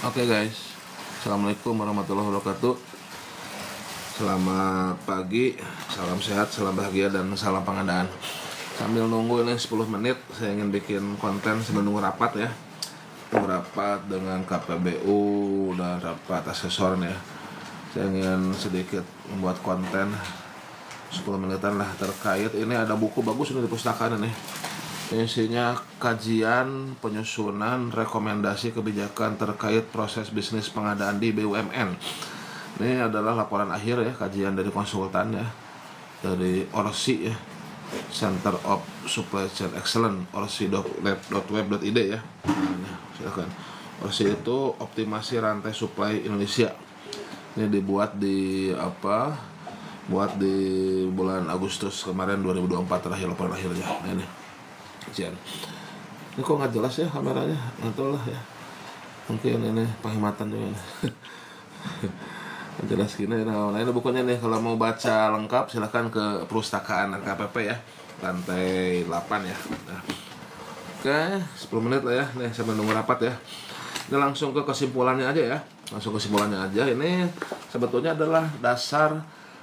Oke guys, Assalamualaikum warahmatullahi wabarakatuh. Selamat pagi, salam sehat, salam bahagia, dan salam pengadaan. Sambil nunggu ini 10 menit, saya ingin bikin konten sambil nunggu rapat ya. Nunggu rapat dengan KPBU dan rapat asesornya. Saya ingin sedikit membuat konten 10 menitan lah terkait ini. Ada buku bagus ini di pustakaan ini. Isinya kajian penyusunan rekomendasi kebijakan terkait proses bisnis pengadaan di BUMN. Ini adalah laporan akhir ya, kajian dari konsultan ya, dari ORSI ya, Center of Supply Chain Excellence, orsi.web.id ya. Nah, silakan. ORSI itu optimasi rantai supply Indonesia. Ini dibuat di buat di bulan Agustus kemarin 2024 terakhir laporan akhirnya. Nah, ini kok nggak jelas ya kameranya, nggak tahu lah ya, mungkin ini penghematan juga jelas gini. Nah ini bukunya nih, kalau mau baca lengkap silahkan ke perpustakaan KPP ya, lantai 8 ya. Nah, oke, 10 menit lah ya, nih sambil nunggu rapat ya. Ini langsung ke kesimpulannya aja ya, Ini sebetulnya adalah dasar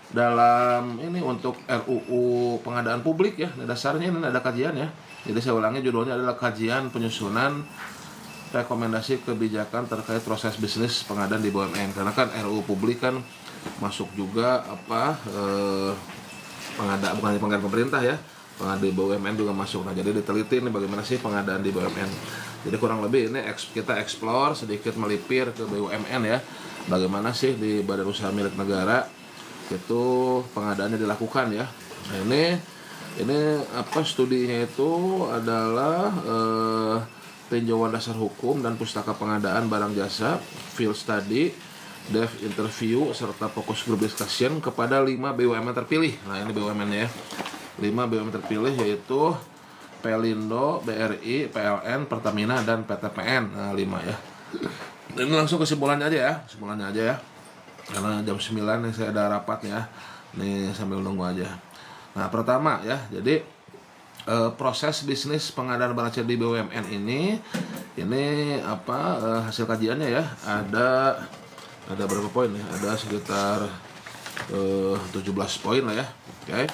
dalam ini untuk RUU pengadaan publik ya. Dasarnya ini ada kajian ya. Jadi saya ulangi, judulnya adalah kajian penyusunan rekomendasi kebijakan terkait proses bisnis pengadaan di BUMN. Karena kan RUU publik kan masuk juga pengadaan, bukan pengadaan pemerintah ya, pengadaan di BUMN juga masuk. Nah jadi diteliti ini bagaimana sih pengadaan di BUMN. Jadi kurang lebih ini kita explore sedikit, melipir ke BUMN ya, bagaimana sih di badan usaha milik negara itu pengadaannya dilakukan ya. Nah ini studinya itu adalah tinjauan dasar hukum dan pustaka pengadaan barang jasa, field study, dev interview, serta focus group discussion kepada 5 BUMN terpilih. Nah ini BUMN ya, 5 BUMN terpilih yaitu Pelindo, BRI, PLN, Pertamina, dan PTPN. Nah 5 ya. Ini langsung kesimpulannya aja ya, karena jam 9 nih saya ada rapat ya. Nih sambil nunggu aja. Nah pertama ya, jadi proses bisnis pengadaan barang jasa di BUMN ini hasil kajiannya ya, ada berapa poin ya? Ada sekitar 17 poin lah ya. Oke.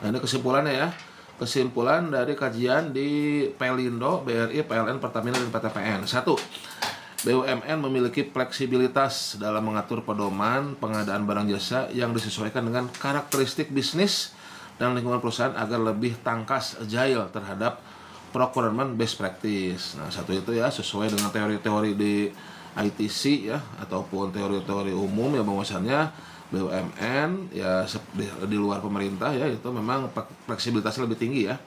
Nah ini kesimpulannya ya. Kesimpulan dari kajian di Pelindo, BRI, PLN, Pertamina, dan PTPN. 1. BUMN memiliki fleksibilitas dalam mengatur pedoman pengadaan barang jasa yang disesuaikan dengan karakteristik bisnis dan lingkungan perusahaan agar lebih tangkas, agile terhadap procurement best practice. Nah, 1 itu ya, sesuai dengan teori-teori di ITC ya, ataupun teori-teori umum ya, bahwasannya BUMN ya di luar pemerintah ya, itu memang fleksibilitasnya lebih tinggi ya.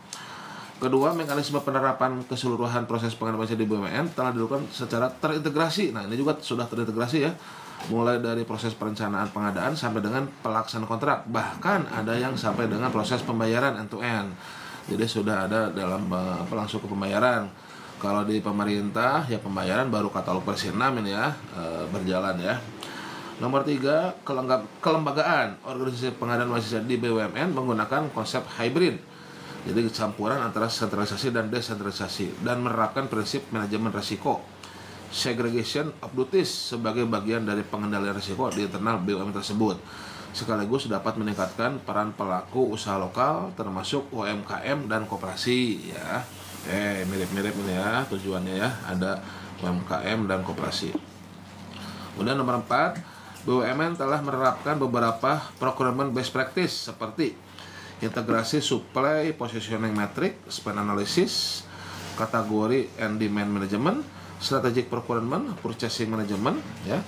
Kedua, mekanisme penerapan keseluruhan proses pengadaan di BUMN telah dilakukan secara terintegrasi. Nah, ini juga sudah terintegrasi ya, mulai dari proses perencanaan pengadaan sampai dengan pelaksanaan kontrak. Bahkan ada yang sampai dengan proses pembayaran end to end. Jadi sudah ada dalam langsung ke pembayaran. Kalau di pemerintah ya pembayaran baru katalog versi 6 ini ya, berjalan ya. Nomor 3, kelembagaan organisasi pengadaan mahasiswa di BUMN menggunakan konsep hybrid. Jadi campuran antara sentralisasi dan desentralisasi, dan menerapkan prinsip manajemen risiko, segregation of duties sebagai bagian dari pengendalian risiko di internal BUMN tersebut, sekaligus dapat meningkatkan peran pelaku usaha lokal termasuk UMKM dan koperasi ya. Mirip-mirip ini ya tujuannya ya, ada UMKM dan koperasi. Kemudian nomor 4, BUMN telah menerapkan beberapa procurement best practice seperti integrasi supply positioning metric, spend analysis, kategori and demand management, strategic procurement, purchasing management ya.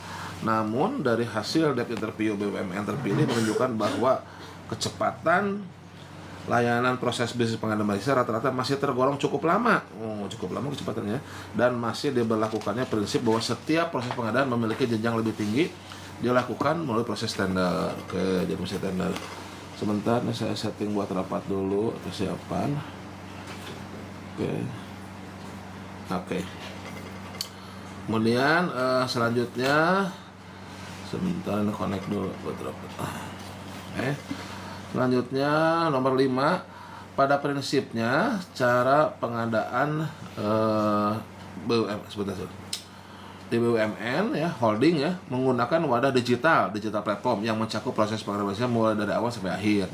Namun dari hasil depth interview BUMN terpilih menunjukkan bahwa kecepatan layanan proses bisnis pengadaan barang jasa rata-rata masih tergolong cukup lama kecepatannya, dan masih diberlakukannya prinsip bahwa setiap proses pengadaan memiliki jenjang lebih tinggi dilakukan melalui proses tender. Oke, jadi proses tender. Sebentar nih, saya setting buat rapat dulu, persiapan. Oke. Kemudian selanjutnya sebentar ini connect dulu buat rapat. Selanjutnya nomor 5, pada prinsipnya cara pengadaan BUMN di BUMN ya, holding ya, menggunakan wadah digital platform yang mencakup proses pengadaan barang jasa mulai dari awal sampai akhir.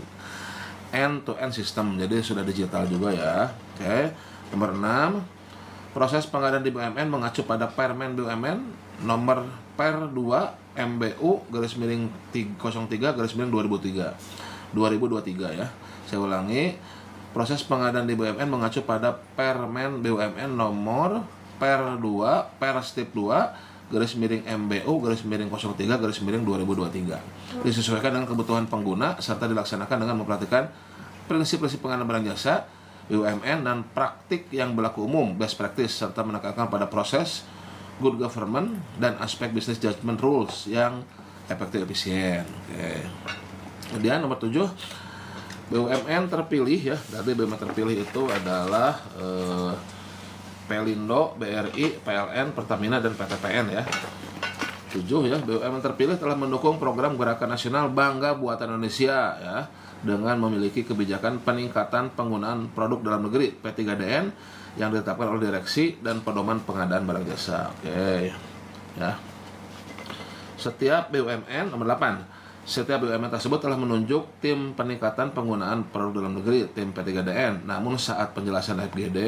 End-to-end system, jadi sudah digital juga ya. Oke. Nomor 6, proses pengadaan di BUMN mengacu pada Permen BUMN nomor Per 2 MBU /03/2023 ya. Saya ulangi, proses pengadaan di BUMN mengacu pada Permen BUMN nomor Per 2 MBU /03/2023 disesuaikan dengan kebutuhan pengguna serta dilaksanakan dengan memperhatikan prinsip-prinsip pengadaan barang jasa BUMN dan praktik yang berlaku umum best practice serta menekankan pada proses good government dan aspek business judgment rules yang efektif efisien. Oke. Kemudian nomor 7, BUMN terpilih ya. Dari BUMN terpilih itu adalah Pelindo, BRI, PLN, Pertamina, dan PTPN ya. 7 ya, BUMN terpilih telah mendukung program Gerakan Nasional Bangga Buatan Indonesia ya, dengan memiliki kebijakan peningkatan penggunaan produk dalam negeri P3DN yang ditetapkan oleh direksi dan pedoman pengadaan barang jasa. Oke. Ya. Setiap BUMN nomor 8. Setiap BUMN tersebut telah menunjuk tim peningkatan penggunaan produk dalam negeri, tim P3DN. Namun saat penjelasan FGD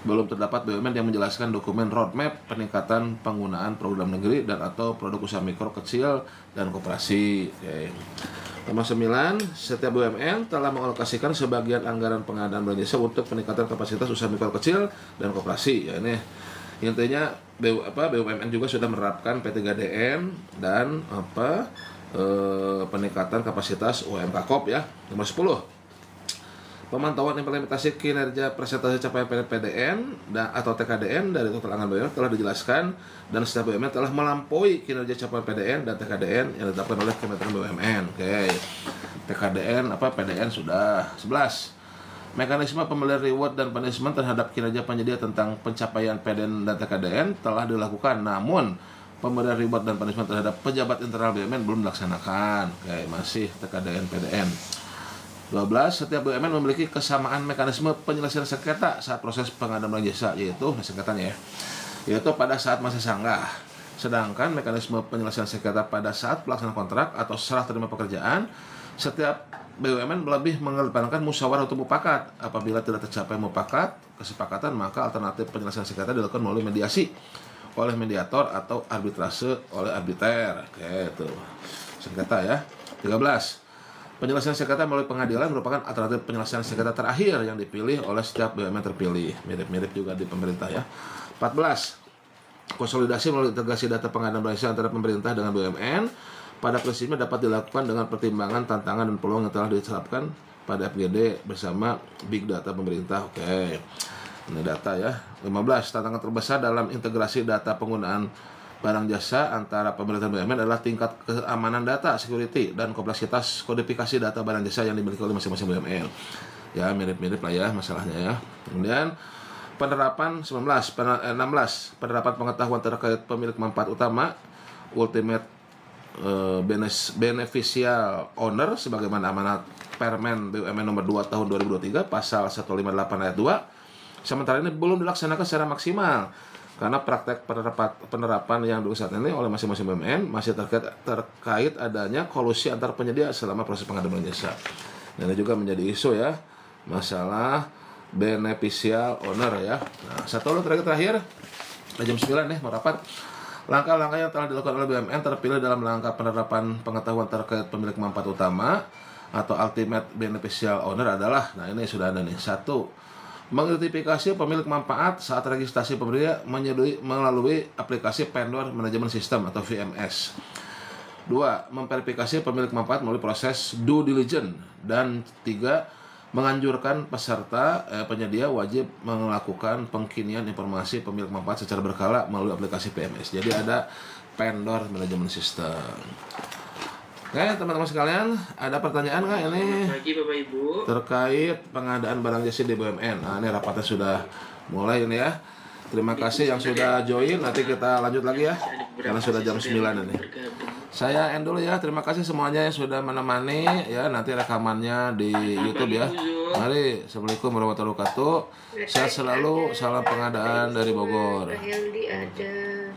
belum terdapat BUMN yang menjelaskan dokumen roadmap peningkatan penggunaan produk dalam negeri dan atau produk usaha mikro, kecil, dan koperasi. Oke. Nomor 9, setiap BUMN telah mengalokasikan sebagian anggaran pengadaan barang jasa untuk peningkatan kapasitas usaha mikro, kecil, dan koperasi. Ya, ini intinya BUMN juga sudah menerapkan P3DN dan peningkatan kapasitas UMK KOP ya. Nomor 10, pemantauan implementasi kinerja presentasi capaian PDN atau TKDN dari total anggaran BUMN telah dijelaskan dan setiap BUMN telah melampaui kinerja capaian PDN dan TKDN yang ditetapkan oleh Kementerian BUMN. Oke. TKDN PDN sudah. 11. Mekanisme pemberian reward dan punishment terhadap kinerja penyedia tentang pencapaian PDN dan TKDN telah dilakukan, namun pemberian reward dan punishment terhadap pejabat internal BUMN belum dilaksanakan. Oke, masih TKDN PDN. 12. Setiap BUMN memiliki kesamaan mekanisme penyelesaian sengketa saat proses pengadaan barang jasa, yaitu sengketanya yaitu pada saat masa sanggah. Sedangkan mekanisme penyelesaian sengketa pada saat pelaksanaan kontrak atau serah terima pekerjaan, setiap BUMN lebih mengedepankan musyawarah untuk mufakat. Apabila tidak tercapai mufakat kesepakatan, maka alternatif penyelesaian sengketa dilakukan melalui mediasi oleh mediator atau arbitrase oleh arbiter. Oke, itu sengketa ya. 13. Penyelesaian sengketa melalui pengadilan merupakan alternatif penyelesaian sengketa terakhir yang dipilih oleh setiap BUMN terpilih. Mirip-mirip juga di pemerintah ya. 14. Konsolidasi melalui integrasi data pengadaan barang jasa antara pemerintah dengan BUMN pada prinsipnya dapat dilakukan dengan pertimbangan tantangan dan peluang yang telah diterapkan pada FGD bersama Big Data pemerintah. Oke. Ini data ya. 15. Tantangan terbesar dalam integrasi data penggunaan barang jasa antara pemerintah BUMN adalah tingkat keamanan data, security, dan kompleksitas kodifikasi data barang jasa yang dimiliki oleh masing-masing BUMN. Ya, mirip-mirip lah ya masalahnya ya. Kemudian penerapan 16, penerapan pengetahuan terkait pemilik manfaat utama, ultimate beneficial owner sebagaimana amanat Permen BUMN nomor 2 tahun 2023 pasal 158 ayat 2. Sementara ini belum dilaksanakan secara maksimal karena praktek penerapan yang dulu saat ini oleh masing-masing BUMN masih terkait adanya kolusi antar penyedia selama proses pengadaan barang jasa. Dan ini juga menjadi isu ya, masalah beneficial owner ya. Nah, satu terakhir jam 9 nih mau rapat. Langkah-langkah yang telah dilakukan oleh BUMN terpilih dalam langkah penerapan pengetahuan terkait pemilik manfaat utama atau ultimate beneficial owner adalah, nah ini sudah ada nih. 1. Mengidentifikasi pemilik manfaat saat registrasi pemberi melalui aplikasi Vendor Management System atau VMS. 2. Memverifikasi pemilik manfaat melalui proses due diligence. Dan 3. Menganjurkan peserta penyedia wajib melakukan pengkinian informasi pemilik manfaat secara berkala melalui aplikasi PMS. Jadi ada Vendor Management System. Oke, teman-teman sekalian, ada pertanyaan nggak ini? Selamat pagi Bapak Ibu. Terkait pengadaan barang jasa di BUMN. Nah, ini rapatnya sudah mulai ini ya. Terima kasih yang sudah join. Nanti kita lanjut lagi ya. Karena sudah jam 9 ini. Saya end dulu ya. Terima kasih semuanya yang sudah menemani ya. Nanti rekamannya di YouTube ya. Mari, Assalamualaikum warahmatullahi wabarakatuh. Sehat selalu. Salam pengadaan dari Bogor. Heldi ada.